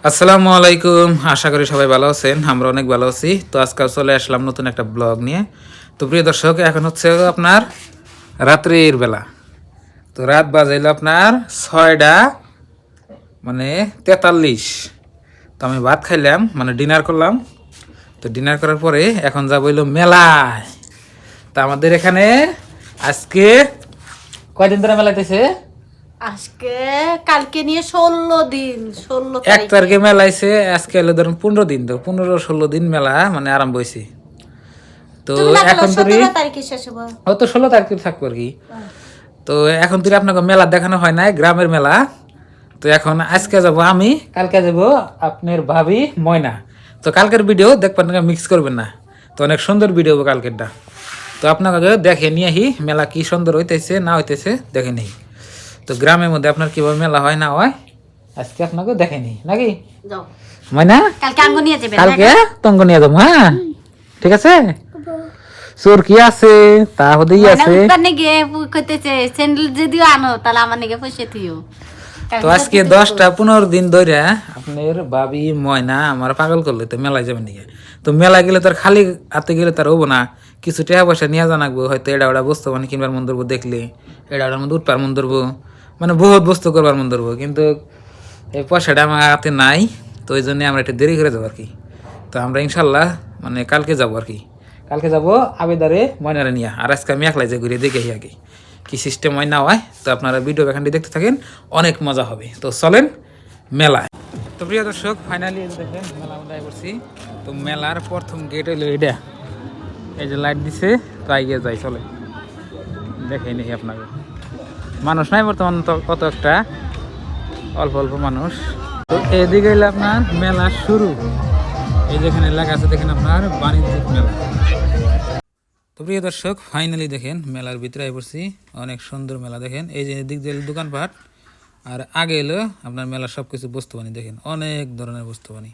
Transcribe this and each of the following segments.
আসসালামু আলাইকুম, আশা করি সবাই ভালো আছেন। আমরা অনেক ভালো আছি। তো আজকে চলে আসলাম নতুন একটা ব্লগ নিয়ে। তো প্রিয় দর্শক, এখন হচ্ছে আপনার রাত্রির বেলা। তো রাত বাজাইলো আপনার 6টা মানে 43। তো আমি ভাত খাইলাম, মানে ডিনার করলাম। তো ডিনার করার পরে এখন যাবো হইলো মেলায়। তা আমাদের এখানে আজকে কয়দিন ধরে মেলাইতেছে? আজকে কালকে নিয়ে 16 দিন, 16 1 তারিখে মেলাইছে। আজকে হলো ধরুন 15 দিন, তো 15-16 দিন মেলা মানে আরম্ভ হয়েছে। তো তুমি না এখন তো 17 তারিখে শেষ হবে। হয়তো 16 তারিখ থাকবো আর কি। তো এখন তো আপনাকে মেলা দেখানো হয় নাই, গ্রামের মেলা। তো এখন আজকে যাব আমি, কালকে যাব আপনার ভাবি ময়না। তো কালকের ভিডিও দেখবেন না, মিক্স করবেন না। তো অনেক সুন্দর ভিডিও হবে কালকেরটা। তো আপনাকে দেখে নিয়ে আহি মেলা কি সুন্দর হইতেছে না হইতেছে দেখে নেই। তো গ্রামের মধ্যে আপনার কিভাবে মেলা হয় না হয় আজকে আপনাকে দেখে নিই নাকি যাও ময়না। কালকে আঙ্গ নিয়ে যাবেন কালকে তঙ্গ নিয়ে যাবো, হ্যাঁ ঠিক আছে। চোর কি আছে তা হতেই আছে। দোকানে গিয়ে কইতেছে স্যান্ডেল যদিও আনো তাহলে আমার নিকে পয়সা দিও। তো আজকে 10টা-15 দিন ধরে আপনার ভাবি ময়না আমার পাগল করলে তো মেলায় যাবেন নাকি। তো মেলায় গেলে তার খালি হাতে গেলে তার হবো না, কিছু টাকা পয়সা নিয়ে জানাকবো। হয়তো এটা ওটা বস্তু মানে কিনবার মন ধরবো, দেখলে এটা ওটার মধ্যে উঠবার মন ধরবো, মানে বহুত বস্তু করবার মন ধরবো। কিন্তু এই পয়সাটা আমার হাতে নাই। তো ওই জন্য আমরা একটু দেরি করে যাবো আর কি। তো আমরা ইনশাল্লাহ মানে কালকে যাবো আর কি। কালকে যাবো আবেদারে ময়নারে নিয়ে। আর আজকে আমি একলাই যে ঘুরে দেখে আগে কি সিস্টেম হয় না হয়। তো আপনারা ভিডিও এখানটি দেখতে থাকেন, অনেক মজা হবে। তো চলেন মেলায়। তো প্রিয় দর্শক, ফাইনালি দেখেন মেলা মধ্যে করছি। তো মেলার প্রথম গেট হইলো এটা, এই যে লাইট দিছে। তো আইগে যাই, চলে দেখে নেই আপনাকে। মানুষ নাই বর্তমান তো কত একটা, অল্প অল্প মানুষ। তো এদিকে হইলে আপনার মেলা শুরু। এই যেখানে লেখা আছে দেখেন আপনার বাণিজ্যিক মেলা। তো প্রিয় দর্শক, ফাইনালি দেখেন মেলার ভিতরে পড়ছি। অনেক সুন্দর মেলা দেখেন। এই যে দিক দিয়ে দোকানপাট, আর আগে এলো আপনার মেলার সব কিছু বস্তুবানি দেখেন, অনেক ধরনের বস্তুবানি,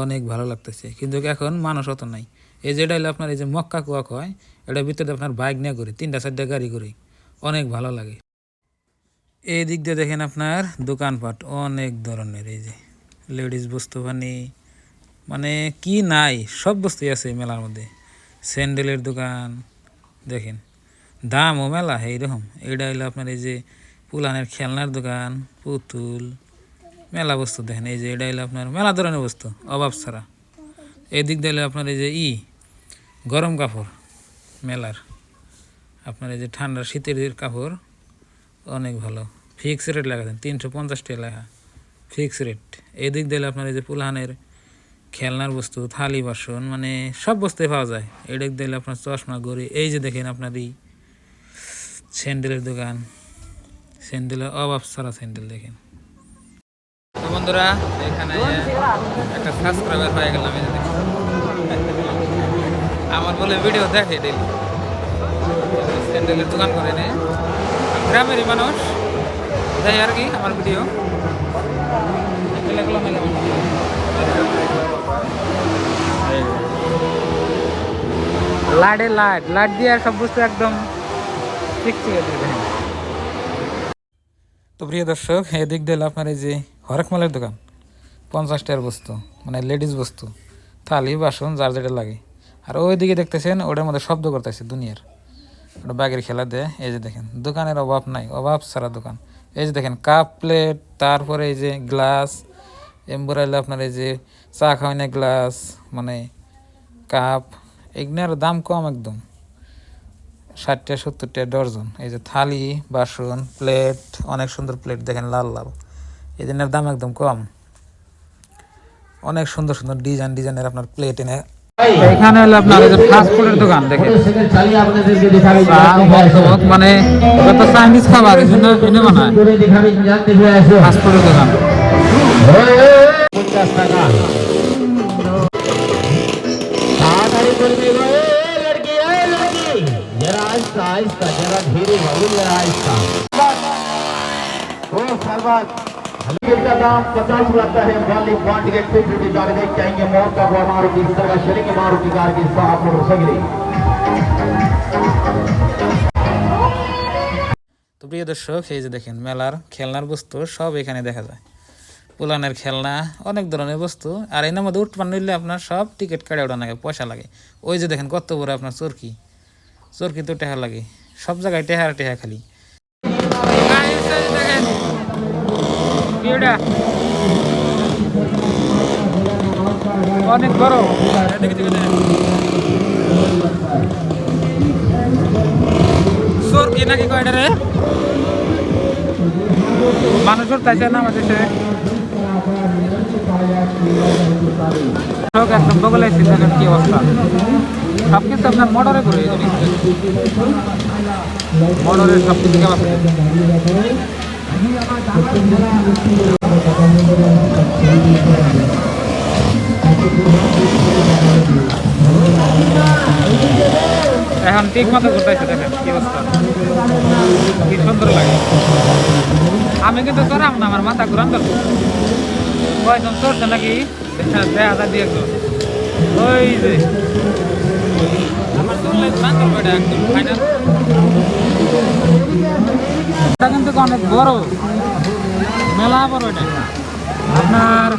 অনেক ভালো লাগতেছে। কিন্তু এখন মানুষ অত নাই। এই যেটা হলো আপনার এই যে মক্কা কুয়া কয়, এটার ভিতরে আপনার বাইক নিয়ে ঘুরে, 3টা-4টা গাড়ি করে, অনেক ভালো লাগে। এই দিক দিয়ে দেখেন আপনার দোকানপাট অনেক ধরনের, এই যে লেডিস বস্তুবানি, মানে কি নাই সব বস্তুই আছে মেলার মধ্যে। স্যান্ডেলের দোকান দেখেন, দামও মেলা এইরকম। এইটা হইলো আপনার এই যে পুলানের খেলনার দোকান, পুতুল, মেলা বস্তু দেখেন। এই যে এটা হইলো আপনার মেলা ধরনের বস্তু অভাব ছাড়া। এদিক দিয়ে আপনার এই যে গরম কাপড় মেলার, আপনার এই যে ঠান্ডার শীতের কাপড় অনেক ভালো। ফিক্স রেট লেখা দেন, 350 টাকা লেখা ফিক্স রেট। এদিক দিয়ে আপনার এই যে পুলানের খেলনার বস্তু, থালি বাসন, মানে সব বস্তুই পাওয়া যায়। এদিক দিলে আপনার চশমা ঘড়ি। এই যে দেখেন আপনার স্যান্ডেলের দোকান, স্যান্ডেলের অভাব ছাড়া স্যান্ডেল দেখেন। তো বন্ধুরা, এখানে একটা সাবস্ক্রাইবার হয়ে গেলাম। এই যে দেখেন, আমার বলে ভিডিও দেখে ডেলি, স্যান্ডেলের দোকান করে নে, গ্রামেরই মানুষ দেখে আর কি আমার ভিডিও। লাইটে লাইট লাইট দিয়ে সব বস্তু একদম চিকচিকে দেবে। তো প্রিয় দর্শক, এদিক দিলে আপনার এই যে হরেক মালের দোকান, 50 টাকার বস্তু, মানে লেডিস বস্তু, থালি বাসন যার যেটা লাগে। আর ওইদিকে দেখতেছেন ওটার মধ্যে শব্দ করতেছে দুনিয়ার, ওটা বাঘের খেলা দেয়। এই যে দেখেন দোকানের অভাব নাই, অভাব সারা দোকান। এই যে দেখেন কাপ প্লেট, তারপরে এই যে গ্লাস, এমবোরাইলে আপনার এই যে চা খাওয়ানো গ্লাস, মানে কাপ, এগুলোর দাম কম একদম, 60-70 টাকা ডর্জন। এই যে থালি বাসন প্লেট, অনেক সুন্দর প্লেট দেখেন, লাল লাল, এই দিনের দাম একদম কম। অনেক সুন্দর সুন্দর ডিজাইনের আপনার প্লেট এনে। এখানে হলো আপনার এই যে ফাস্ট ফুডের দোকান দেখেন, মানে যত চাইনিজ খাবার এই জন্য এনে বানায় ফাস্ট ফুডের দোকান। 50 টাকা का दाम 50 रहता है। वाली बांट के फिर जाने देख जाएंगे। मौका को मारुति इस तरह चलेंगे, मारुति कार के साथ मोटरसाइकिल। তো প্রিয় দর্শক, এই যে দেখেন মেলার খেলনার বস্তু সব এখানে দেখা যায়। পুলানের খেলনা অনেক ধরনের বস্তু। আর এর মধ্যে উঠপান নিলে আপনার সব টিকিট কাটে ওঠা লাগে, পয়সা লাগে। ওই যে দেখেন কত বড় আপনার চরকি, চরকি তো টেহা লাগে, সব জায়গায় টেহা টেহা খালি। অনেক বড় চরকি নাকি কয়টা রে মানুষের তাইছে না আমাদের একদম বগলে দেখেন কি অবস্থা। সব কিছু আপনার মোটরে করে মোটরের সব কিছু কেমন এখন ঠিক মতো ঘুরতেছে, দেখেন কি অবস্থা, কি সুন্দর লাগে। আমি কিন্তু চড়াম না, আমার মাথা ঘুরান ধরবো। কয়জন চড়ছে নাকি দেখা দিয়ে ওই যে আমার চললে ঘুরান ধরবো, এটা একদম ফাইনাল। এটা কিন্তু অনেক বড় মেলা, বড় এটা। আপনার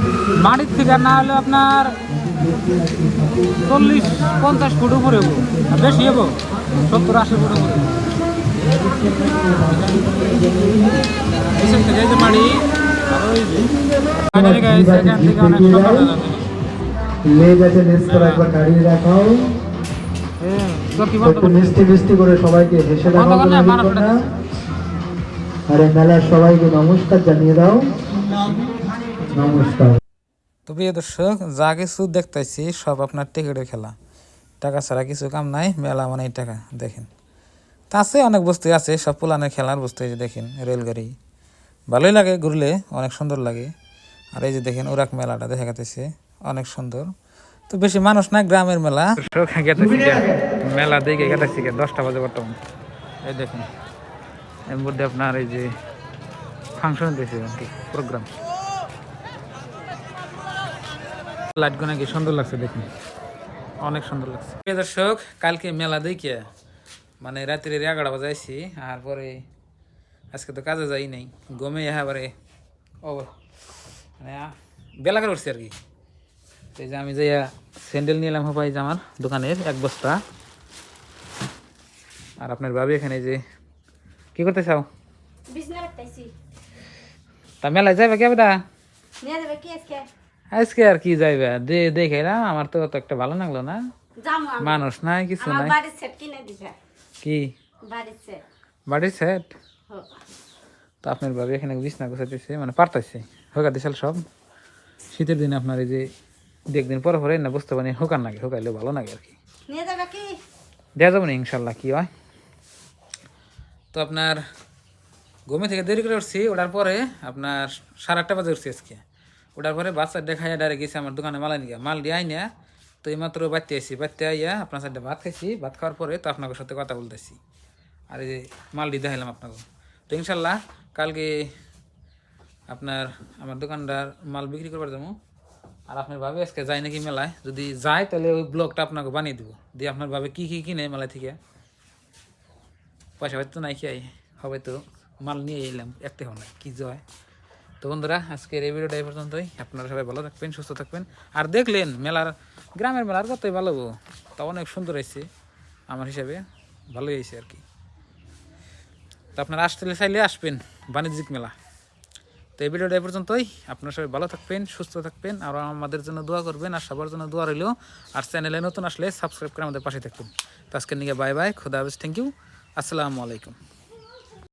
মাটির থেকে না হলে আপনার 40-50 ফুট উপরে হবো, আর বেশি হবো 70-80 ফুট উপরে। মাটি আর ওই এখান থেকে অনেক সুন্দর মিষ্টি মিষ্টি করে সবাইকে হেসে দেখাও। আরে মেলার সবাইকে নমস্কার জানিয়ে দাও। নমস্কার। তো প্রিয় দর্শক, যা কিছু দেখতেছি সব আপনার টিকিটের খেলা, টাকা ছাড়া কিছু কাম নাই। মেলা মানে টাকা দেখেন। তা আছে অনেক বস্তু আছে, সব পুলানের খেলার বস্তু। এই যে দেখেন রেলগাড়ি, ভালোই লাগে ঘুরলে, অনেক সুন্দর লাগে। আর এই যে দেখেন ওরাক মেলাটা দেখা গেছে অনেক সুন্দর। তো বেশি মানুষ না, গ্রামের মেলা। মেলা দেখে গেছি 10টা বাজে বর্তমান। এই দেখুন এর মধ্যে আপনার এই যে ফাংশন দিয়েছে আর কি, প্রোগ্রাম। লাইটগুলো কি সুন্দর লাগছে দেখুন, অনেক সুন্দর লাগছে। দর্শক, কালকে মেলা দেখে মানে রাত্রে 11টা বাজে আইছি। আর পরে আজকে তো কাজে যাই নাই, গমে এবারে ও মানে বেলা করে উঠছি আর কি। এই যে আমি যাইয়া স্যান্ডেল নিলাম হবাই যে আমার দোকানের 1 বস্তা। আর আপনার ভাবি এখানে যে কি করতে চাও? তা মেলায় যাইবা কে বেটা? আজকে আর কি যাইবা, দেখে না আমার তো একটা ভালো লাগলো না, মানুষ নাই কিছু নাই। কি বাড়ির সেট? তো আপনার ভাবি এখানে বিছনা গোছাইতেছে, মানে পারতেছে হোকা দিশাল সব। শীতের দিনে আপনার এই যে 2 দিন পরে পরে না বুঝতে পারি হোকার লাগে, হোকাইলে ভালো লাগে আর কি। দেওয়া যাবো না ইনশাল্লাহ, কি হয়। তো আপনার ঘুমে থেকে দেরি করে উঠছি, ওঠার পরে আপনার 8:30 বাজে উঠছি আজকে। ওঠার পরে বাচ্চা দেখাইয়া ডাইরেক্ট গেছে আমার দোকানে মাল নিয়ে, মাল দিয়ে আইনা তো এইমাত্র বাড়তে আসি, বাড়তে আইয়া আপনার সাথে ভাত খাইছি। ভাত খাওয়ার পরে তো আপনাদের সাথে কথা বলতেছি, আর এই যে মাল দিয়ে দেখাইলাম আপনাকে। তো ইনশাল্লাহ কালকে আপনার আমার দোকানদার মাল বিক্রি করবার যাবো। আর আপনার ভাবে আজকে যায় নাকি মেলায়, যদি যায় তাহলে ওই ব্লগটা আপনাকে বানিয়ে দেবো, দিয়ে আপনার ভাবে কী কী কিনে মেলা থেকে। পয়সা হয়তো তো নাই, খেয়ে হবে তো মাল নিয়ে এলাম, একটা হয় না কী জয়। তো বন্ধুরা, আজকের এই ভিডিওটা এই পর্যন্তই। আপনারা সবাই ভালো থাকবেন, সুস্থ থাকবেন। আর দেখলেন মেলার, গ্রামের মেলার কতই ভালো, তা অনেক সুন্দর হয়েছে, আমার হিসাবে ভালোই হয়েছে আর কি। তো আপনারা আসতে চাইলে আসবেন বাণিজ্যিক মেলা। তো এই ভিডিওটা এই পর্যন্তই। আপনারা সবাই ভালো থাকবেন, সুস্থ থাকবেন, আর আমাদের জন্য দোয়া করবেন, আর সবার জন্য দোয়া রইল। আর চ্যানেলে নতুন আসলে সাবস্ক্রাইব করে আমাদের পাশে থাকবেন। তো আজকের নিয়ে বাই বাই, খুদা হাফেজ, থ্যাংক ইউ, আসসালামু আলাইকুম।